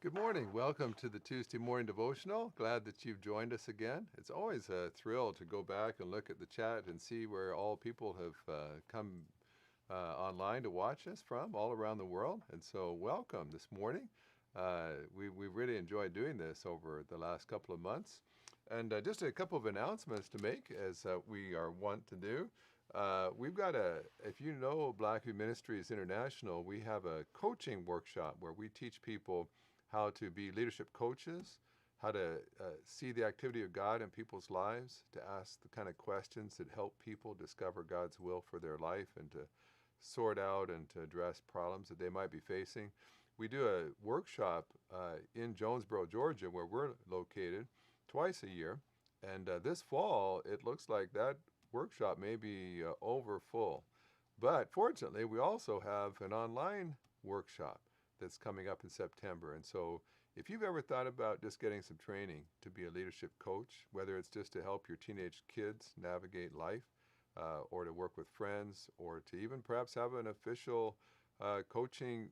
Good morning. Welcome to the Tuesday morning devotional. Glad that you've joined us again. It's always a thrill to go back and look at the chat and see where all people have come online to watch us from all around the world. And so welcome this morning. We really enjoyed doing this over the last couple of months. And just a couple of announcements to make, as we are wont to do. We've got if you know Blackaby Ministries International, we have a coaching workshop where we teach people how to be leadership coaches, how to see the activity of God in people's lives, to ask the kind of questions that help people discover God's will for their life and to sort out and to address problems that they might be facing. We do a workshop in Jonesboro, Georgia, where we're located, twice a year. And this fall, it looks like that workshop may be over full. But fortunately, we also have an online workshop that's coming up in September. And so if you've ever thought about just getting some training to be a leadership coach, whether it's just to help your teenage kids navigate life, or to work with friends, or to even perhaps have an official coaching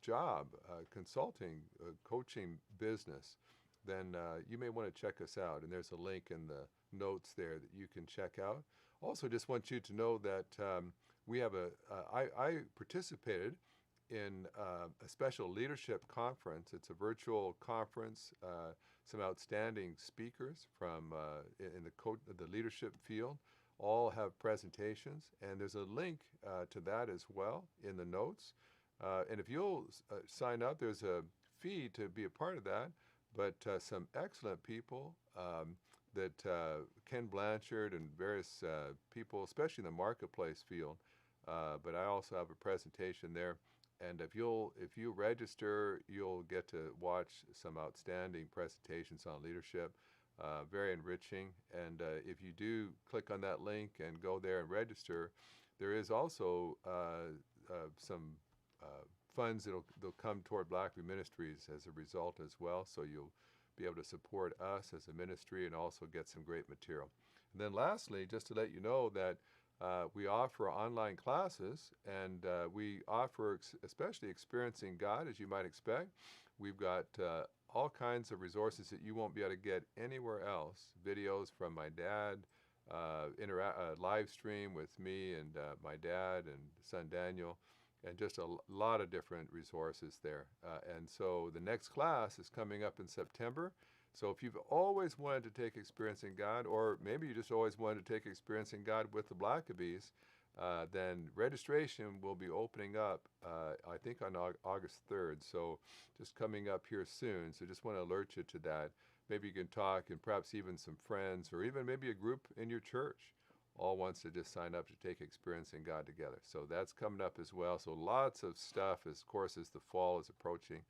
job, consulting, coaching business, then you may want to check us out. And there's a link in the notes there that you can check out. Also, just want you to know that we have I participated in a special leadership conference. It's a virtual conference, some outstanding speakers from in the leadership field all have presentations, and there's a link to that as well in the notes. And if you'll sign up, there's a fee to be a part of that, but some excellent people that Ken Blanchard and various people, especially in the marketplace field, but I also have a presentation there. And if you register, you'll get to watch some outstanding presentations on leadership, very enriching. And if you do click on that link and go there and register, there is also some funds they'll come toward Blackaby Ministries as a result as well. So you'll be able to support us as a ministry and also get some great material. And then lastly, just to let you know that we offer online classes, and we offer especially Experiencing God, as you might expect. We've got all kinds of resources that you won't be able to get anywhere else. Videos from my dad, live stream with me and my dad and son Daniel, and just a lot of different resources there. And so the next class is coming up in September. So if you've always wanted to take Experiencing God, or maybe you just always wanted to take Experiencing God with the Blackabys, then registration will be opening up, I think, on August 3rd. So just coming up here soon. So just want to alert you to that. Maybe you can talk, and perhaps even some friends, or even maybe a group in your church all wants to just sign up to take Experiencing God together. So that's coming up as well. So lots of stuff, of course, as the fall is approaching.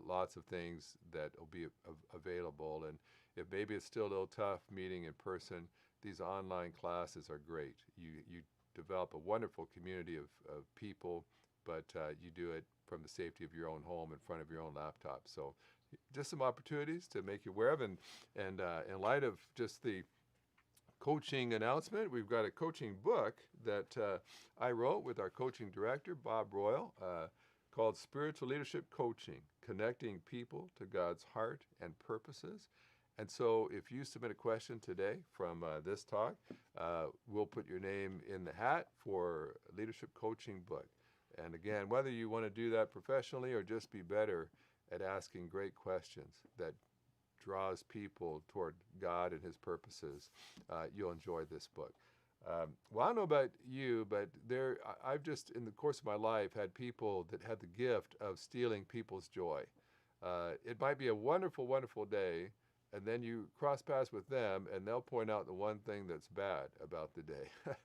Lots of things that will be available. And if maybe it's still a little tough meeting in person, these online classes are great. You develop a wonderful community of people, but you do it from the safety of your own home in front of your own laptop. So just some opportunities to make you aware of. And in light of just the coaching announcement, we've got a coaching book that I wrote with our coaching director, Bob Royal, called Spiritual Leadership Coaching, Connecting People to God's Heart and Purposes. And so if you submit a question today from this talk, we'll put your name in the hat for Leadership Coaching book. And again, whether you want to do that professionally or just be better at asking great questions that draws people toward God and his purposes, you'll enjoy this book. Well, I don't know about you, but I've just, in the course of my life, had people that had the gift of stealing people's joy. It might be a wonderful, wonderful day, and then you cross paths with them, and they'll point out the one thing that's bad about the day.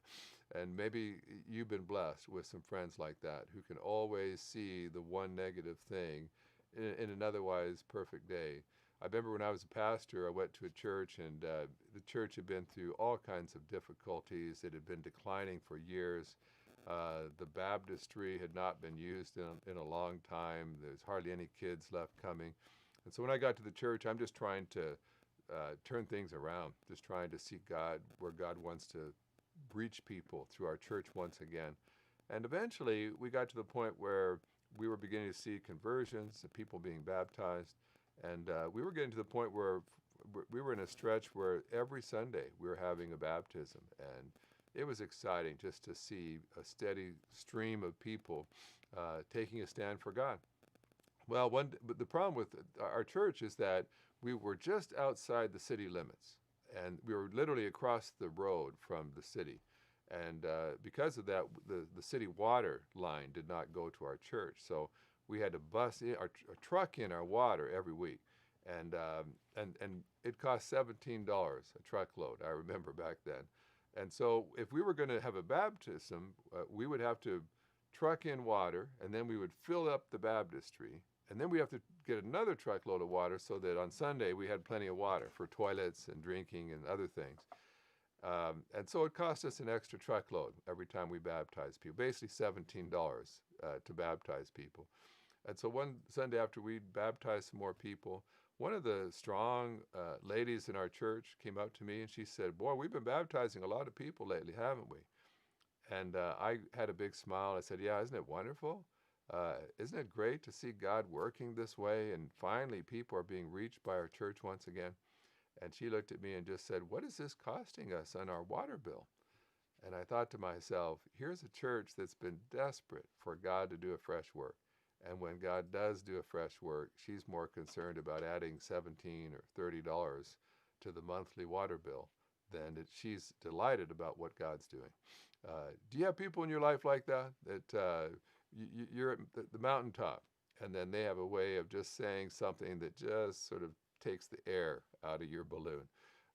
And maybe you've been blessed with some friends like that who can always see the one negative thing in an otherwise perfect day. I remember when I was a pastor, I went to a church, and the church had been through all kinds of difficulties. It had been declining for years. The baptistry had not been used in a long time. There's hardly any kids left coming. And so when I got to the church, I'm just trying to turn things around, just trying to seek God where God wants to reach people through our church once again. And eventually, we got to the point where we were beginning to see conversions and people being baptized. And we were getting to the point where we were in a stretch where every Sunday we were having a baptism. And it was exciting just to see a steady stream of people taking a stand for God. Well, but the problem with our church is that we were just outside the city limits, and we were literally across the road from the city. And because of that, the city water line did not go to our church. So we had to bus in our truck in our water every week. And it cost $17 a truckload, I remember back then. And so if we were going to have a baptism, we would have to truck in water, and then we would fill up the baptistry. And then we have to get another truckload of water so that on Sunday we had plenty of water for toilets and drinking and other things. And so it cost us an extra truckload every time we baptized people, basically $17 to baptize people. And so one Sunday after we baptized some more people, one of the strong ladies in our church came up to me and she said, "Boy, we've been baptizing a lot of people lately, haven't we?" And I had a big smile. I said, "Yeah, isn't it wonderful? Isn't it great to see God working this way? And finally, people are being reached by our church once again." And she looked at me and just said, "What is this costing us on our water bill?" And I thought to myself, here's a church that's been desperate for God to do a fresh work. And when God does do a fresh work, she's more concerned about adding $17 or $30 to the monthly water bill than that she's delighted about what God's doing. Do you have people in your life like that? That you're at the mountaintop, and then they have a way of just saying something that just sort of takes the air out of your balloon.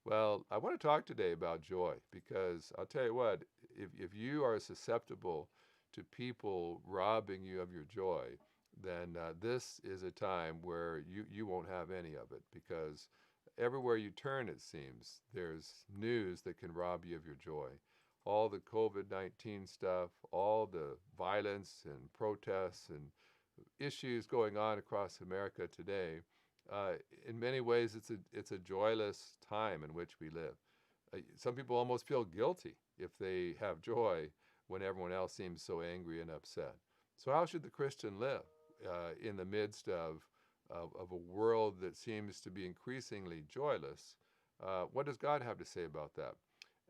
Well, I want to talk today about joy, because I'll tell you what, if you are susceptible to people robbing you of your joy, then this is a time where you won't have any of it, because everywhere you turn, it seems, there's news that can rob you of your joy. All the COVID-19 stuff, all the violence and protests and issues going on across America today, in many ways it's a joyless time in which we live. Some people almost feel guilty if they have joy when everyone else seems so angry and upset. So how should the Christian live in the midst of a world that seems to be increasingly joyless? What does God have to say about that?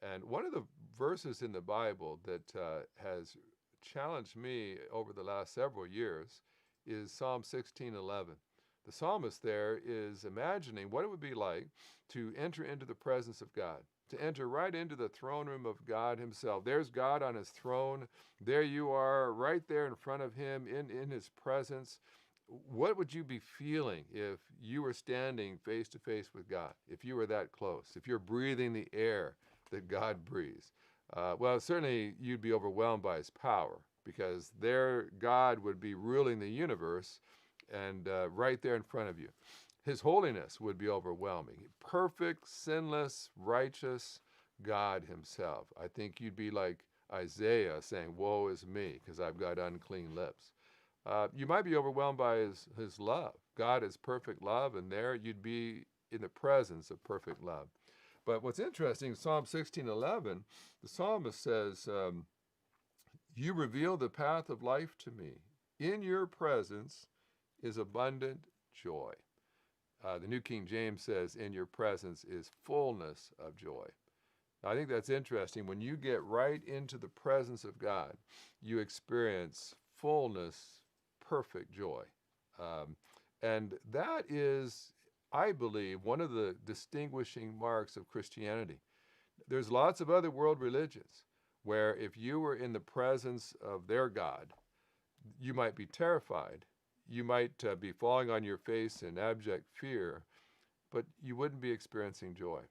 And one of the verses in the Bible that has challenged me over the last several years is Psalm 16:11. The psalmist there is imagining what it would be like to enter into the presence of God, to enter right into the throne room of God himself. There's God on his throne. There you are right there in front of him in his presence. What would you be feeling if you were standing face to face with God, if you were that close, if you're breathing the air that God breathes? Well, certainly you'd be overwhelmed by his power, because there God would be ruling the universe and right there in front of you. His holiness would be overwhelming. Perfect, sinless, righteous God himself. I think you'd be like Isaiah saying, "Woe is me, because I've got unclean lips." You might be overwhelmed by his love. God is perfect love, and there you'd be in the presence of perfect love. But what's interesting, Psalm 16:11, the psalmist says, "You reveal the path of life to me. In your presence is abundant joy." The New King James says, "In your presence is fullness of joy." Now, I think that's interesting. When you get right into the presence of God, you experience fullness, perfect joy. And that is, I believe, one of the distinguishing marks of Christianity. There's lots of other world religions where if you were in the presence of their God, you might be terrified. You might be falling on your face in abject fear, but you wouldn't be experiencing joy.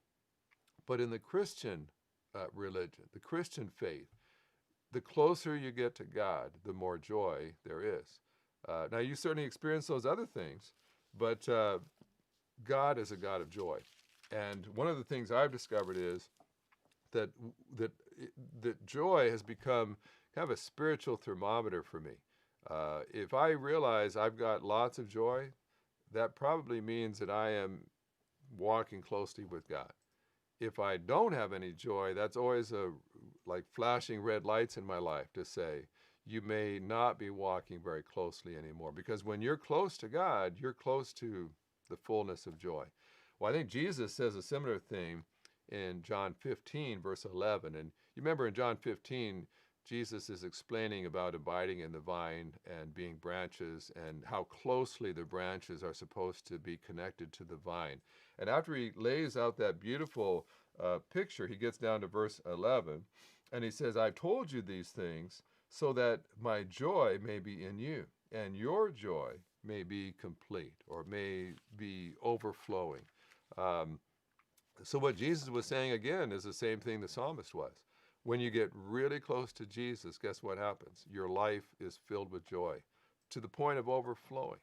But in the Christian religion, the Christian faith, the closer you get to God, the more joy there is. Now, you certainly experience those other things, but God is a God of joy. And one of the things I've discovered is that joy has become kind of a spiritual thermometer for me. If I realize I've got lots of joy, that probably means that I am walking closely with God. If I don't have any joy, that's always like flashing red lights in my life to say, you may not be walking very closely anymore. Because when you're close to God, you're close to the fullness of joy. Well, I think Jesus says a similar thing in John 15, verse 11. And you remember in John 15, Jesus is explaining about abiding in the vine and being branches and how closely the branches are supposed to be connected to the vine. And after he lays out that beautiful picture, he gets down to verse 11 and he says, I've told you these things so that my joy may be in you and your joy may be complete or may be overflowing. So what Jesus was saying again is the same thing the psalmist was. When you get really close to Jesus, guess what happens? Your life is filled with joy to the point of overflowing.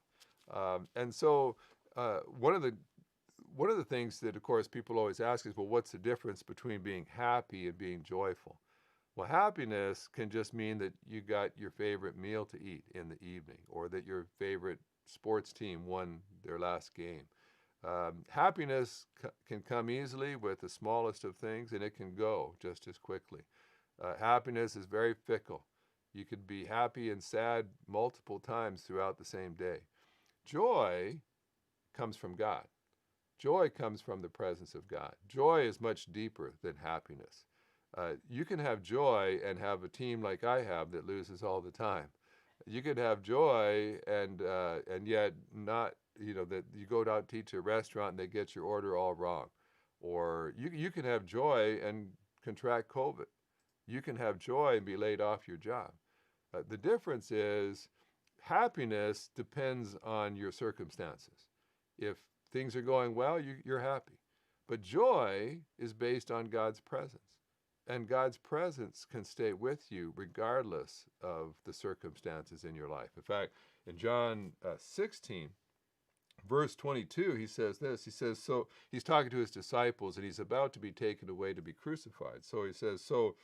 And so one of the things that, of course, people always ask is, well, what's the difference between being happy and being joyful? Well, happiness can just mean that you got your favorite meal to eat in the evening, or that your favorite sports team won their last game. Happiness can come easily with the smallest of things, and it can go just as quickly. Happiness is very fickle. You could be happy and sad multiple times throughout the same day. Joy comes from God. Joy comes from the presence of God. Joy is much deeper than happiness. You can have joy and have a team like I have that loses all the time. You could have joy and yet not, that you go out to eat to a restaurant and they get your order all wrong. Or you can have joy and contract COVID. You can have joy and be laid off your job. The difference is happiness depends on your circumstances. If things are going well, you're happy. But joy is based on God's presence. And God's presence can stay with you regardless of the circumstances in your life. In fact, in John 16, verse 22, he says this. He says, so he's talking to his disciples and he's about to be taken away to be crucified. So he says, so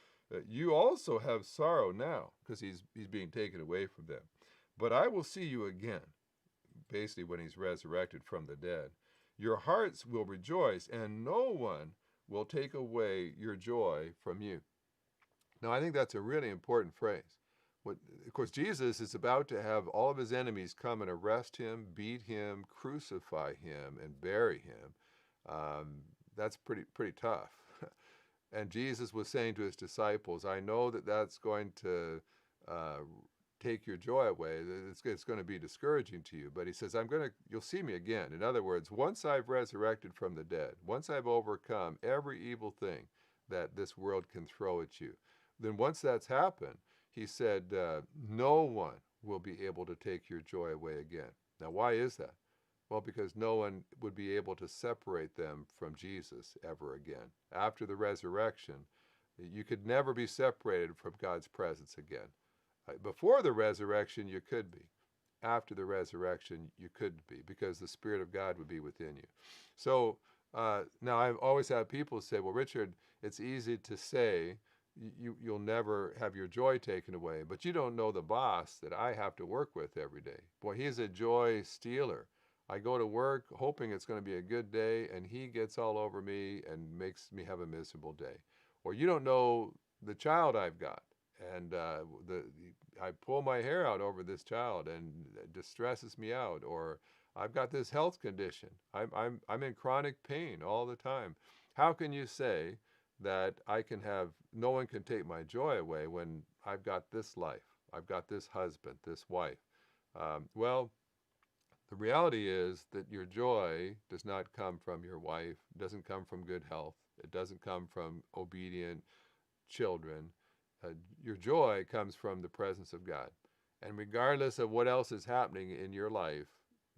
you also have sorrow now, because he's being taken away from them. But I will see you again, basically when he's resurrected from the dead. Your hearts will rejoice, and no one will take away your joy from you. Now, I think that's a really important phrase. Of course, Jesus is about to have all of his enemies come and arrest him, beat him, crucify him, and bury him. That's pretty tough. And Jesus was saying to his disciples, I know that that's going to take your joy away. It's going to be discouraging to you. But he says, you'll see me again. In other words, once I've resurrected from the dead, once I've overcome every evil thing that this world can throw at you, then once that's happened, he said, no one will be able to take your joy away again. Now, why is that? Well, because no one would be able to separate them from Jesus ever again. After the resurrection, you could never be separated from God's presence again. Before the resurrection, you could be. After the resurrection, you couldn't be, because the Spirit of God would be within you. So now I've always had people say, well, Richard, it's easy to say you'll never have your joy taken away, but you don't know the boss that I have to work with every day. Boy, he's a joy stealer. I go to work hoping it's going to be a good day, and he gets all over me and makes me have a miserable day. Or you don't know the child I've got, and I pull my hair out over this child, and it distresses me out. Or I've got this health condition. I'm in chronic pain all the time. How can you say that no one can take my joy away when I've got this life? I've got this husband, this wife. Well, the reality is that your joy does not come from your wife, doesn't come from good health, it doesn't come from obedient children. Your joy comes from the presence of God. And regardless of what else is happening in your life,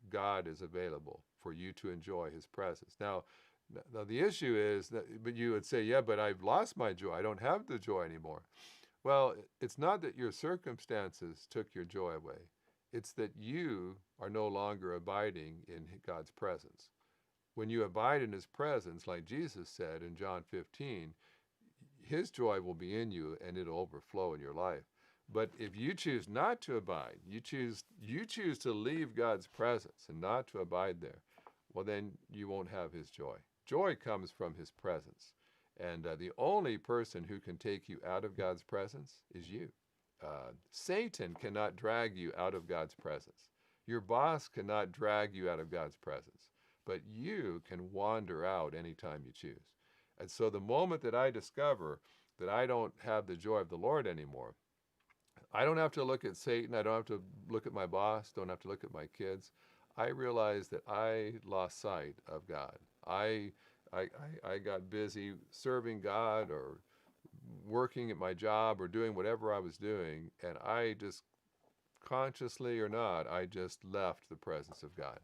God is available for you to enjoy his presence. Now the issue is but you would say, yeah, but I've lost my joy. I don't have the joy anymore. Well, it's not that your circumstances took your joy away. It's that you are no longer abiding in God's presence. When you abide in his presence, like Jesus said in John 15, his joy will be in you and it'll overflow in your life. But if you choose not to abide, you choose to leave God's presence and not to abide there, well, then you won't have his joy. Joy comes from his presence. And the only person who can take you out of God's presence is you. Satan cannot drag you out of God's presence. Your boss cannot drag you out of God's presence. But you can wander out anytime you choose. And so the moment that I discover that I don't have the joy of the Lord anymore, I don't have to look at Satan. I don't have to look at my boss. Don't have to look at my kids. I realize that I lost sight of God. I got busy serving God or working at my job or doing whatever I was doing, and I just, consciously or not, I just left the presence of God.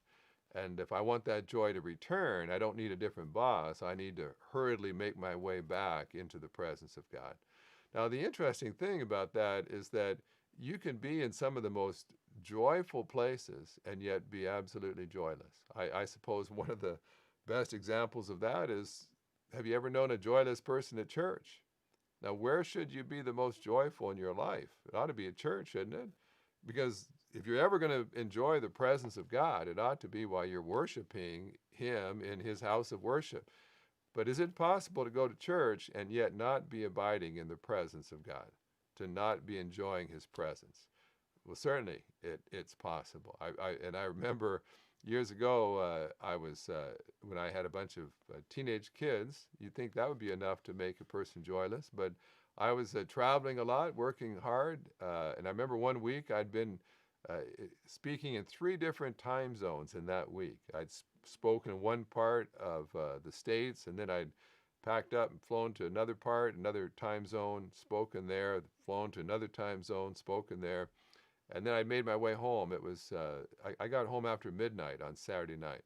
And if I want that joy to return, I don't need a different boss. I need to hurriedly make my way back into the presence of God. Now, the interesting thing about that is that you can be in some of the most joyful places and yet be absolutely joyless. I suppose one of the best examples of that is, have you ever known a joyless person at church? Now, where should you be the most joyful in your life? It ought to be at church, shouldn't it? Because if you're ever going to enjoy the presence of God, it ought to be while you're worshiping Him in His house of worship. But is it possible to go to church and yet not be abiding in the presence of God, to not be enjoying His presence? Well, certainly it's possible. I remember years ago, when I had a bunch of teenage kids, you'd think that would be enough to make a person joyless, but I was traveling a lot, working hard, and I remember one week I'd been speaking in 3 different time zones in that week. I'd spoken in one part of the States, and then I'd packed up and flown to another part, another time zone, spoken there, flown to another time zone, spoken there, and then I made my way home. It was I got home after midnight on Saturday night,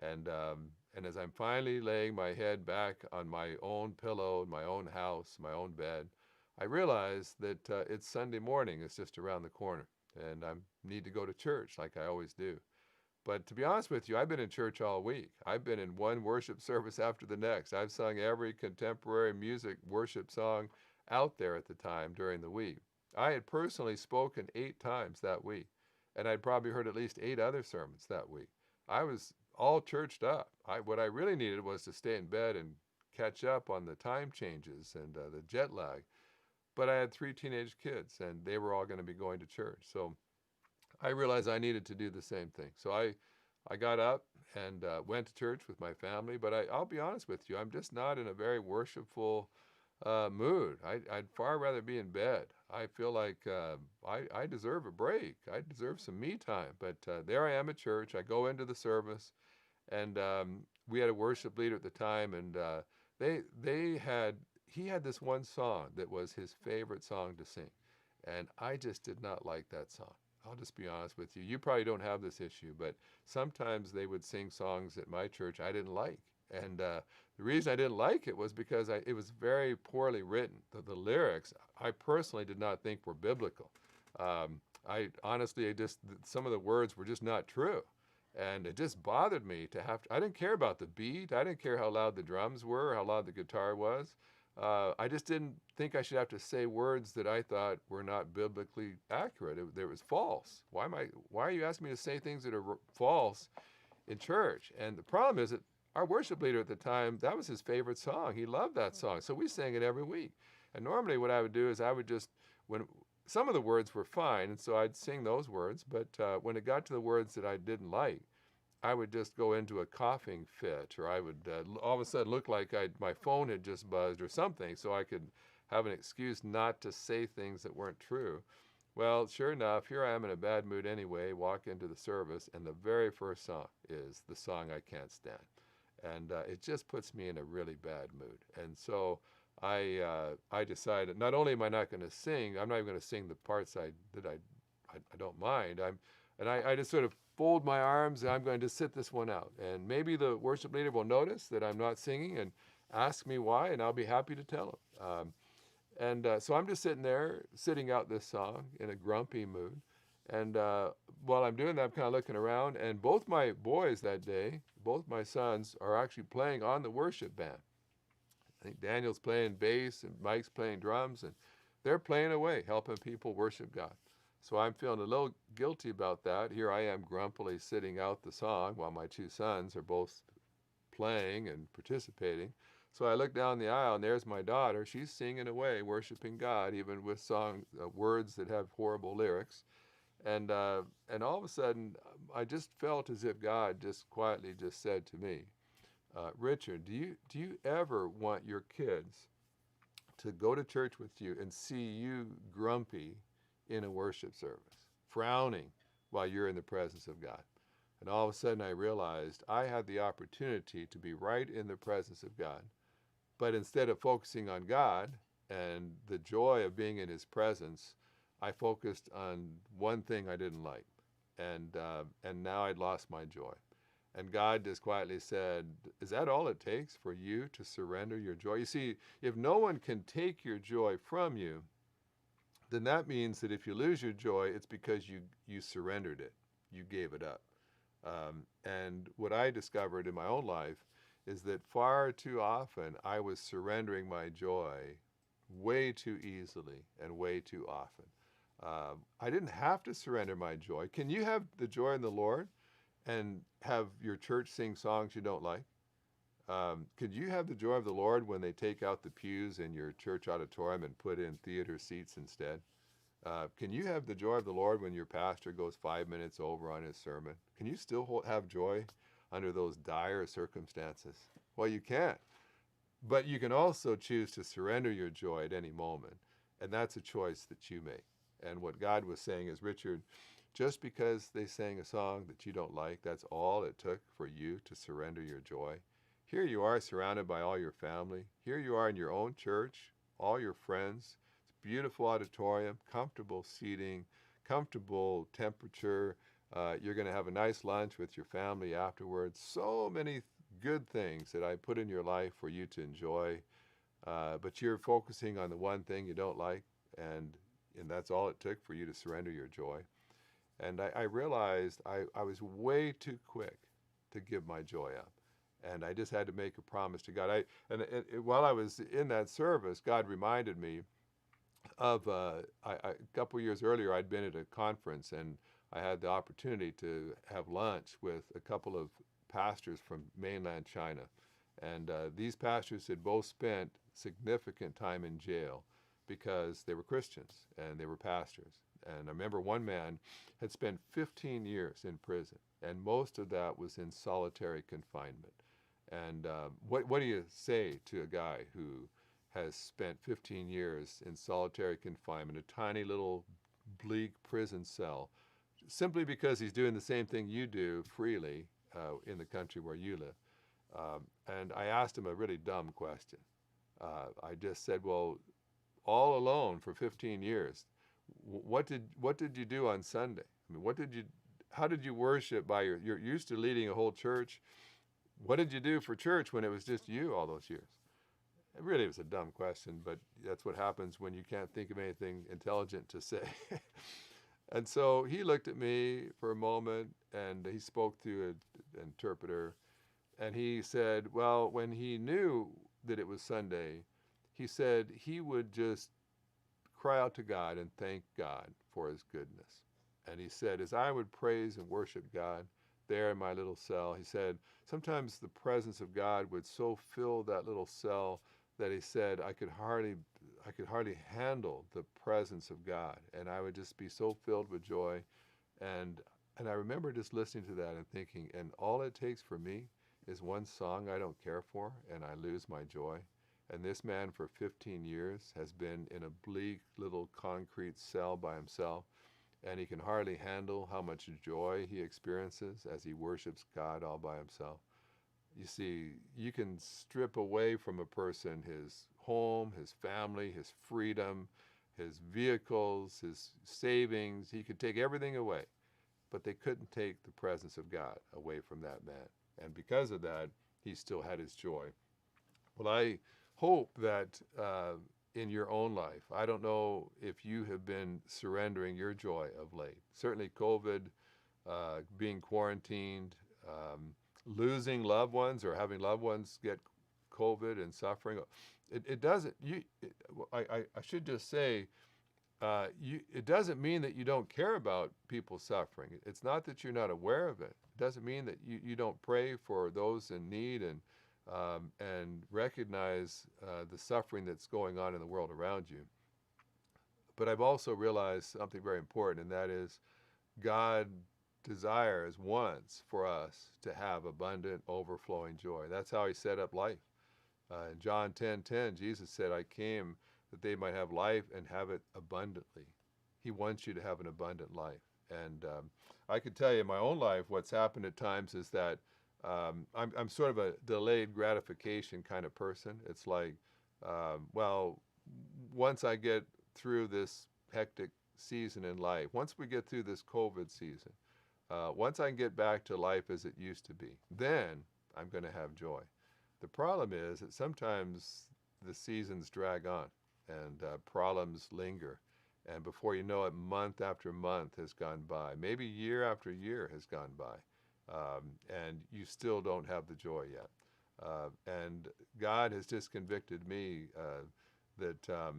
and as I'm finally laying my head back on my own pillow, in my own house, my own bed, I realized that it's Sunday morning. It's just around the corner, and I need to go to church like I always do. But to be honest with you, I've been in church all week. I've been in one worship service after the next. I've sung every contemporary music worship song out there at the time during the week. I had personally spoken 8 times that week, and I'd probably heard at least 8 other sermons that week. I was all churched up. What I really needed was to stay in bed and catch up on the time changes and the jet lag. But I had 3 teenage kids, and they were all going to be going to church. So I realized I needed to do the same thing. So I got up and went to church with my family. But I'll be honest with you, I'm just not in a very worshipful mood. I'd far rather be in bed. I feel like I deserve a break. I deserve some me time. But there I am at church. I go into the service, and we had a worship leader at the time, and he had this one song that was his favorite song to sing, and I just did not like that song. I'll just be honest with you. You probably don't have this issue, but sometimes they would sing songs at my church I didn't like. And the reason I didn't like it was because it was very poorly written. The lyrics, I personally did not think were biblical. Some of the words were just not true. And it just bothered me to I didn't care about the beat. I didn't care how loud the drums were, how loud the guitar was. I just didn't think I should have to say words that I thought were not biblically accurate. It was false. Why are you asking me to say things that are false in church? And the problem is that our worship leader at the time, that was his favorite song. He loved that song. So we sang it every week. And normally what I would do is when some of the words were fine, and so I'd sing those words, but when it got to the words that I didn't like, I would just go into a coughing fit, or I would all of a sudden look like my phone had just buzzed or something, so I could have an excuse not to say things that weren't true. Well, sure enough, here I am in a bad mood anyway, walk into the service, and the very first song is the song I can't stand. And it just puts me in a really bad mood. And so I decided, not only am I not going to sing, I'm not even going to sing the parts that I don't mind. I just sort of fold my arms, and I'm going to sit this one out. And maybe the worship leader will notice that I'm not singing and ask me why, and I'll be happy to tell him. So I'm just sitting out this song in a grumpy mood. And while I'm doing that, I'm kind of looking around, and both my boys that day, both my sons, are actually playing on the worship band. I think Daniel's playing bass and Mike's playing drums, and they're playing away, helping people worship God. So I'm feeling a little guilty about that. Here I am grumpily sitting out the song while my 2 sons are both playing and participating. So I look down the aisle, and there's my daughter. She's singing away, worshiping God, even with song words that have horrible lyrics. And all of a sudden, I just felt as if God just quietly just said to me, Richard, do you ever want your kids to go to church with you and see you grumpy in a worship service, frowning while you're in the presence of God? And all of a sudden, I realized I had the opportunity to be right in the presence of God. But instead of focusing on God and the joy of being in His presence, I focused on one thing I didn't like, and now I'd lost my joy. And God just quietly said, "Is that all it takes for you to surrender your joy?" You see, if no one can take your joy from you, then that means that if you lose your joy, it's because you surrendered it, you gave it up. And what I discovered in my own life is that far too often I was surrendering my joy way too easily and way too often. I didn't have to surrender my joy. Can you have the joy in the Lord and have your church sing songs you don't like? Could you have the joy of the Lord when they take out the pews in your church auditorium and put in theater seats instead? Can you have the joy of the Lord when your pastor goes 5 minutes over on his sermon? Can you still have joy under those dire circumstances? Well, you can't. But you can also choose to surrender your joy at any moment. And that's a choice that you make. And what God was saying is, Richard, just because they sang a song that you don't like, that's all it took for you to surrender your joy. Here you are surrounded by all your family. Here you are in your own church, all your friends. It's a beautiful auditorium, comfortable seating, comfortable temperature. You're going to have a nice lunch with your family afterwards. So many good things that I put in your life for you to enjoy. But you're focusing on the one thing you don't like, and that's all it took for you to surrender your joy. And I realized I was way too quick to give my joy up. And I just had to make a promise to God. While I was in that service, God reminded me of a couple years earlier, I'd been at a conference, and I had the opportunity to have lunch with a couple of pastors from mainland China. And these pastors had both spent significant time in jail because they were Christians and they were pastors. And I remember one man had spent 15 years in prison, and most of that was in solitary confinement. And what do you say to a guy who has spent 15 years in solitary confinement, a tiny little bleak prison cell, simply because he's doing the same thing you do freely in the country where you live? And I asked him a really dumb question. I just said, well, all alone for 15 years, what did you do on Sunday? I mean, how did you worship you're used to leading a whole church. What did you do for church when it was just you all those years? It really was a dumb question, but that's what happens when you can't think of anything intelligent to say. And so he looked at me for a moment, and he spoke through an interpreter, and he said, well, when he knew that it was Sunday, he said he would just cry out to God and thank God for His goodness. And he said, as I would praise and worship God there in my little cell, he said, sometimes the presence of God would so fill that little cell that he said I could hardly handle the presence of God, and I would just be so filled with joy. And I remember just listening to that and thinking, and all it takes for me is one song I don't care for, and I lose my joy. And this man for 15 years has been in a bleak little concrete cell by himself, and he can hardly handle how much joy he experiences as he worships God all by himself. You see, you can strip away from a person his home, his family, his freedom, his vehicles, his savings. He could take everything away, but they couldn't take the presence of God away from that man. And because of that, he still had his joy. Well, I hope that in your own life, I don't know if you have been surrendering your joy of late. Certainly COVID, being quarantined, losing loved ones or having loved ones get COVID and suffering. It doesn't, I should just say, it doesn't mean that you don't care about people suffering. It's not that you're not aware of it. It doesn't mean that you don't pray for those in need and and recognize the suffering that's going on in the world around you. But I've also realized something very important, and that is God desires, wants for us to have abundant, overflowing joy. That's how he set up life. In John 10:10, Jesus said, I came that they might have life and have it abundantly. He wants you to have an abundant life. And I can tell you in my own life, what's happened at times is that I'm sort of a delayed gratification kind of person. It's like, well, once I get through this hectic season in life, once we get through this COVID season, once I can get back to life as it used to be, then I'm going to have joy. The problem is that sometimes the seasons drag on and problems linger. And before you know it, month after month has gone by. Maybe year after year has gone by. And you still don't have the joy yet. And God has just convicted me that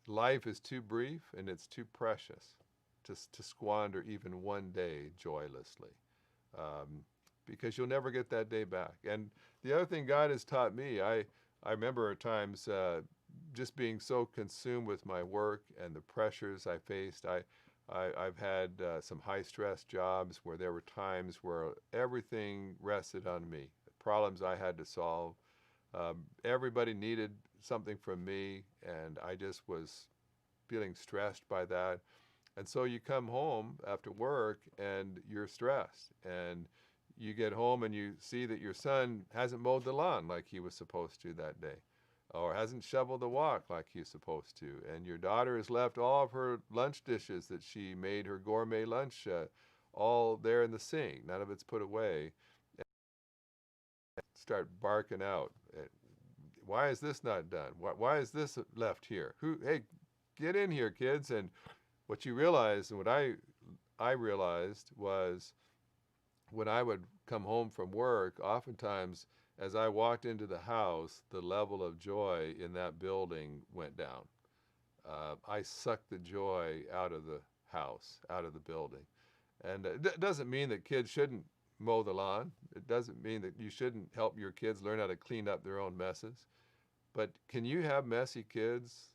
life is too brief and it's too precious to squander even one day joylessly. Because you'll never get that day back. And the other thing God has taught me, I remember at times just being so consumed with my work and the pressures I faced. I've had some high-stress jobs where there were times where everything rested on me, the problems I had to solve. Everybody needed something from me, and I just was feeling stressed by that. And so you come home after work, and you're stressed. And you get home, and you see that your son hasn't mowed the lawn like he was supposed to that day, or hasn't shoveled the walk like he's supposed to. And your daughter has left all of her lunch dishes that she made her gourmet lunch all there in the sink. None of it's put away. And start barking out. Why is this not done? Why is this left here? Hey, get in here, kids. And what you realize, and what I realized was when I would come home from work, oftentimes as I walked into the house, the level of joy in that building went down. I sucked the joy out of the house, out of the building. And it doesn't mean that kids shouldn't mow the lawn. It doesn't mean that you shouldn't help your kids learn how to clean up their own messes. But can you have messy kids,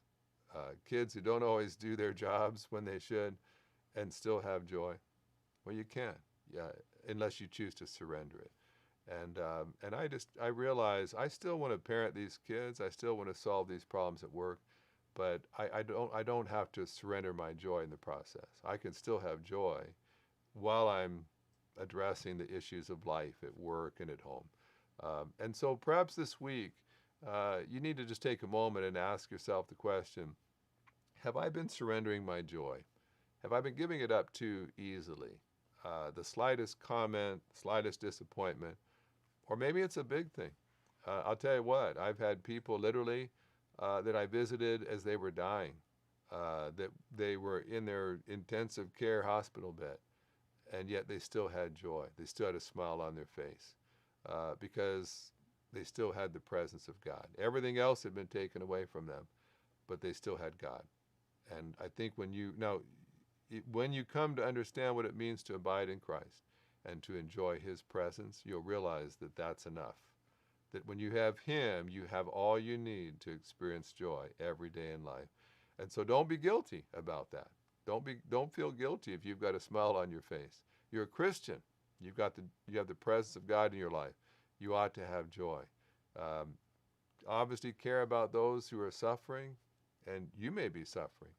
kids who don't always do their jobs when they should, and still have joy? Well, you can, yeah, unless you choose to surrender it. And I realize I still want to parent these kids. I still want to solve these problems at work, but I don't have to surrender my joy in the process. I can still have joy while I'm addressing the issues of life at work and at home. And so perhaps this week, you need to just take a moment and ask yourself the question, have I been surrendering my joy? Have I been giving it up too easily? The slightest comment, slightest disappointment, or maybe it's a big thing. I'll tell you what, I've had people literally that I visited as they were dying, that they were in their intensive care hospital bed, and yet they still had joy. They still had a smile on their face because they still had the presence of God. Everything else had been taken away from them, but they still had God. And I think when you come to understand what it means to abide in Christ and to enjoy his presence, you'll realize that that's enough. That when you have him, you have all you need to experience joy every day in life. And so don't be guilty about that. Don't feel guilty if you've got a smile on your face. You're a Christian. You have the presence of God in your life. You ought to have joy. Obviously care about those who are suffering, and you may be suffering,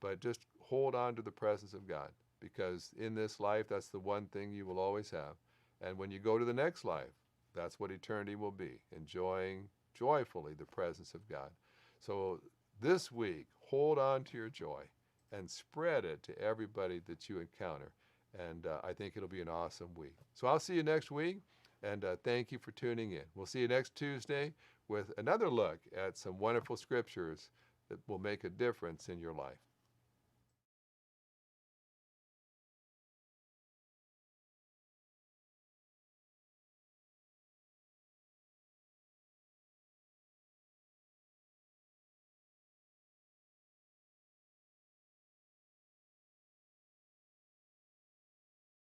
but just hold on to the presence of God, because in this life, that's the one thing you will always have. And when you go to the next life, that's what eternity will be, enjoying joyfully the presence of God. So this week, hold on to your joy and spread it to everybody that you encounter. And I think it'll be an awesome week. So I'll see you next week, and thank you for tuning in. We'll see you next Tuesday with another look at some wonderful scriptures that will make a difference in your life.